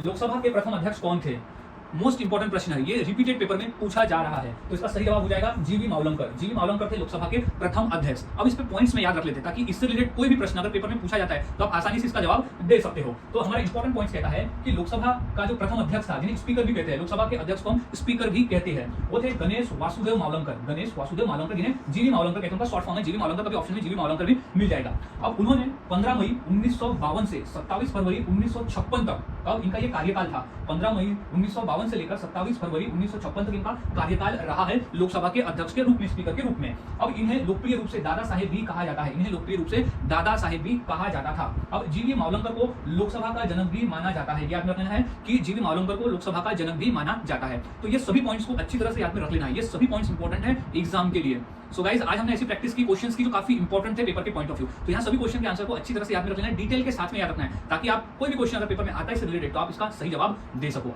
लोकसभा के प्रथम अध्यक्ष कौन थे? मोस्ट इंपॉर्टेंट प्रश्न है, ये रिपीटेड पेपर में पूछा जा रहा है, तो इसका सही जवाब हो जाएगा जीवी मावलंकर। जीवी मावलंकर थे लोकसभा के प्रथम अध्यक्ष। अब इस पे पॉइंट्स में याद रख लेते हैं ताकि इससे रिलेटेड कोई भी प्रश्न अगर पेपर में पूछा जाता है तो आप आसानी से इसका जवाब दे सकते हो। तो हमारा इंपॉर्टेंट पॉइंट्स कहता है कि लोकसभा का जो प्रथम अध्यक्ष था, जिन्हें स्पीकर भी कहते हैं, लोकसभा के अध्यक्ष को हम स्पीकर भी कहते हैं, वो थे गणेश वासुदेव मावलंकर। गणेश वासुदेव मावलंकर, जिन्हें जीवी मावलंकर कहते हैं, उनका शॉर्ट फॉर्म है जीवी मावलंकर। कभी ऑप्शन में जीवी मावलंकर भी मिल जाएगा। अब उन्होंने 15 मई 1952 से 27 फरवरी 1956 तक, अब इनका ये कार्यकाल था, 15 मई 1952 से लेकर 27 फरवरी 1956 तक इनका कार्यकाल रहा है लोकसभा के अध्यक्ष के रूप में, स्पीकर के रूप में। अब इन्हें लोकप्रिय रूप से दादा साहेब भी कहा जाता है, इन्हें लोकप्रिय रूप से दादा साहेब भी कहा जाता था। अब जीवी मावलंकर को लोकसभा का जनक भी माना जाता है। याद रखना है कि जीवी मावलंकर को लोकसभा का जनक भी माना जाता है। तो ये सभी पॉइंट्स को अच्छी तरह से याद में रख लेना है, ये सभी पॉइंट्स इंपॉर्टेंट है एग्जाम के लिए। सो गाइस, आज हमने ऐसी प्रैक्टिस की क्वेश्चंस की जो काफी इंपॉर्टेंट थे पेपर के पॉइंट ऑफ व्यू। तो यहाँ सभी क्वेश्चन के आंसर को अच्छी तरह से याद में रख लेना है, डिटेल के साथ में याद रखना है, ताकि आप कोई भी क्वेश्चन अगर पेपर में आता है इससे रिलेटेड तो आप इसका सही जवाब दे सको।